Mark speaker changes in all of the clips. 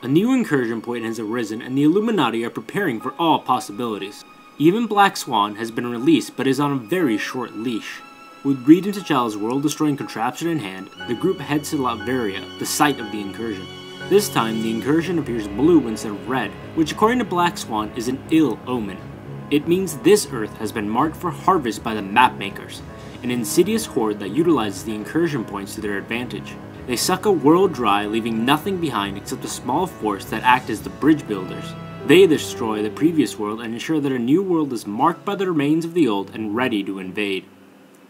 Speaker 1: A new incursion point has arisen and the Illuminati are preparing for all possibilities. Even Black Swan has been released but is on a very short leash. With Reed and T'Challa's world-destroying contraption in hand, the group heads to Latveria, the site of the incursion. This time, the incursion appears blue instead of red, which according to Black Swan is an ill omen. It means this Earth has been marked for harvest by the Mapmakers, an insidious horde that utilizes the incursion points to their advantage. They suck a world dry, leaving nothing behind except a small force that act as the bridge builders. They destroy the previous world and ensure that a new world is marked by the remains of the old and ready to invade.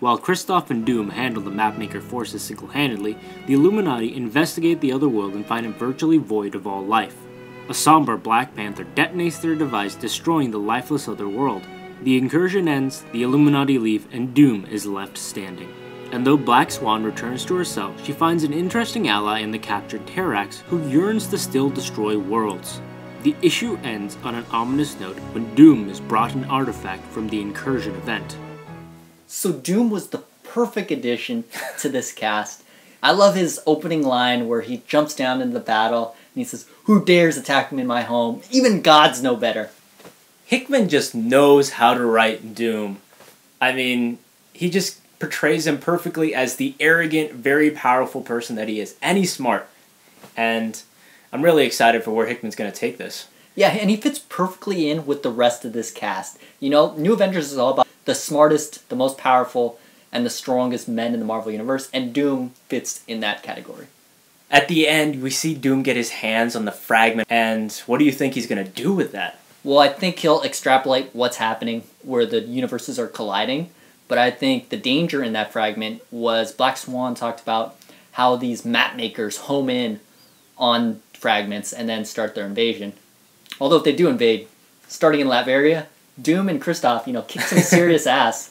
Speaker 1: While Kristoff and Doom handle the Mapmaker forces single-handedly, the Illuminati investigate the other world and find it virtually void of all life. A somber Black Panther detonates their device, destroying the lifeless other world. The incursion ends, the Illuminati leave, and Doom is left standing. And though Black Swan returns to herself, she finds an interesting ally in the captured Terrax who yearns to still destroy worlds. The issue ends on an ominous note when Doom is brought an artifact from the incursion event.
Speaker 2: So Doom was the perfect addition to this cast. I love his opening line where he jumps down into the battle and he says, "Who dares attack me in my home? Even gods know better."
Speaker 3: Hickman just knows how to write Doom. I mean, he just portrays him perfectly as the arrogant, very powerful person that he is. And he's smart. And I'm really excited for where Hickman's going to take this.
Speaker 2: Yeah, and he fits perfectly in with the rest of this cast. You know, New Avengers is all about the smartest, the most powerful, and the strongest men in the Marvel Universe, and Doom fits in that category.
Speaker 3: At the end, we see Doom get his hands on the fragment, and what do you think he's going to do with that?
Speaker 2: Well, I think he'll extrapolate what's happening where the universes are colliding, but I think the danger in that fragment was Black Swan talked about how these map makers home in on fragments and then start their invasion. Although if they do invade, starting in Latveria, Doom and Kristoff, kick some serious ass.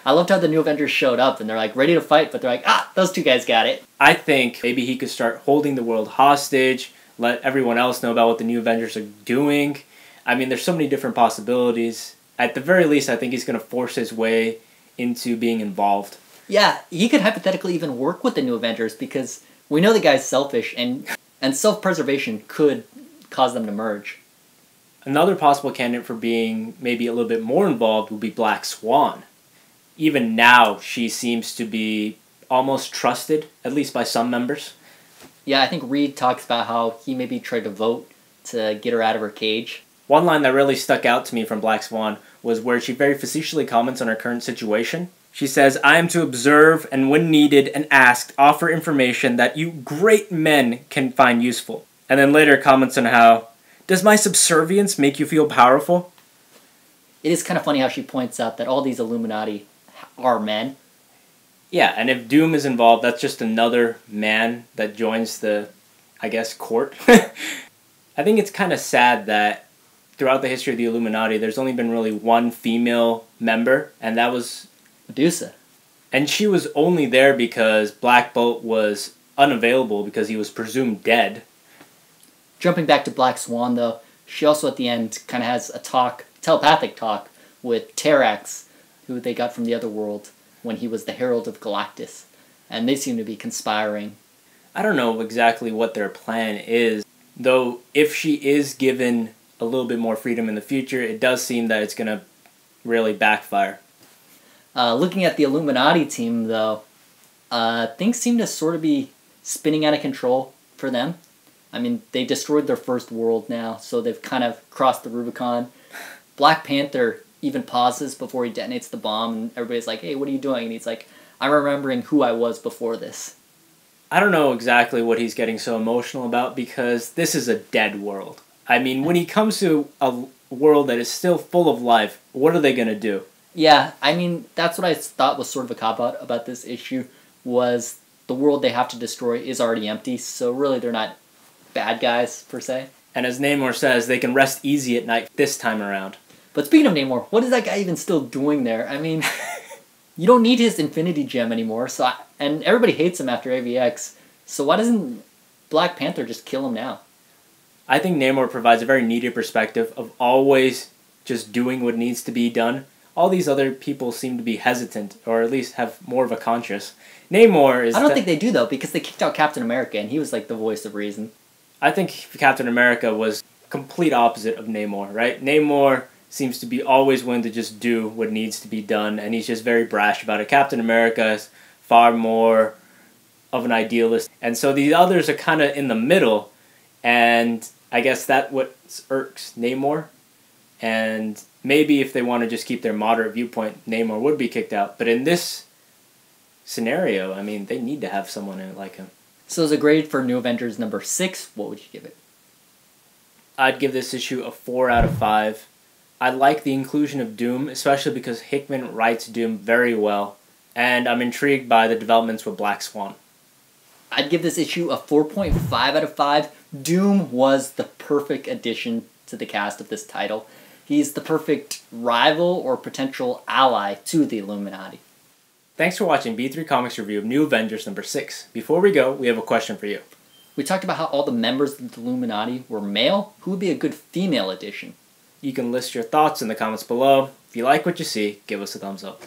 Speaker 2: I loved how the New Avengers showed up and they're like ready to fight, but they're like, those two guys got it.
Speaker 3: I think maybe he could start holding the world hostage, let everyone else know about what the New Avengers are doing. I mean, there's so many different possibilities. At the very least, I think he's going to force his way into being involved.
Speaker 2: Yeah, he could hypothetically even work with the New Avengers because we know the guy's selfish and self-preservation could cause them to merge.
Speaker 3: Another possible candidate for being maybe a little bit more involved would be Black Swan. Even now, she seems to be almost trusted, at least by some members.
Speaker 2: Yeah, I think Reed talks about how he maybe tried to vote to get her out of her cage.
Speaker 3: One line that really stuck out to me from Black Swan was where she very facetiously comments on her current situation. She says, "I am to observe and when needed and asked, offer information that you great men can find useful." And then later comments on how, "Does my subservience make you feel powerful?"
Speaker 2: It is kind of funny how she points out that all these Illuminati are men.
Speaker 3: Yeah, and if Doom is involved, that's just another man that joins the, court. I think it's kind of sad that throughout the history of the Illuminati, there's only been really one female member, and that was
Speaker 2: Medusa.
Speaker 3: And she was only there because Black Bolt was unavailable because he was presumed dead.
Speaker 2: Jumping back to Black Swan, though, she also at the end kind of has a telepathic talk with Terrax, who they got from the other world when he was the Herald of Galactus. And they seem to be conspiring.
Speaker 3: I don't know exactly what their plan is, though if she is given a little bit more freedom in the future, it does seem that it's going to really backfire.
Speaker 2: Looking at the Illuminati team, though, things seem to sort of be spinning out of control for them. I mean, they destroyed their first world now, so they've kind of crossed the Rubicon. Black Panther even pauses before he detonates the bomb, and everybody's like, "Hey, what are you doing?" And he's like, "I'm remembering who I was before this."
Speaker 3: I don't know exactly what he's getting so emotional about because this is a dead world. I mean, when he comes to a world that is still full of life, what are they going to do?
Speaker 2: Yeah, I mean, that's what I thought was sort of a cop-out about this issue, was the world they have to destroy is already empty, so really they're not bad guys, per se.
Speaker 3: And as Namor says, they can rest easy at night this time around.
Speaker 2: But speaking of Namor, what is that guy even still doing there? I mean, you don't need his Infinity Gem anymore, and everybody hates him after AVX, so why doesn't Black Panther just kill him now?
Speaker 3: I think Namor provides a very needed perspective of always just doing what needs to be done. All these other people seem to be hesitant, or at least have more of a conscience. Namor is...
Speaker 2: I don't think they do, though, because they kicked out Captain America, and he was like the voice of reason.
Speaker 3: I think Captain America was complete opposite of Namor, right? Namor seems to be always willing to just do what needs to be done, and he's just very brash about it. Captain America is far more of an idealist, and so the others are kind of in the middle, and I guess that what irks Namor, and maybe if they want to just keep their moderate viewpoint, Namor would be kicked out, but in this scenario, I mean, they need to have someone in it like him.
Speaker 2: So as a grade for New Avengers number 6, what would you give it?
Speaker 3: I'd give this issue a 4 out of 5. I like the inclusion of Doom, especially because Hickman writes Doom very well, and I'm intrigued by the developments with Black Swan.
Speaker 2: I'd give this issue a 4.5 out of 5. Doom was the perfect addition to the cast of this title. He's the perfect rival or potential ally to the Illuminati.
Speaker 3: Thanks for watching B3 Comics review of New Avengers number 6. Before we go, we have a question for you.
Speaker 2: We talked about how all the members of the Illuminati were male. Who would be a good female addition?
Speaker 3: You can list your thoughts in the comments below. If you like what you see, give us a thumbs up.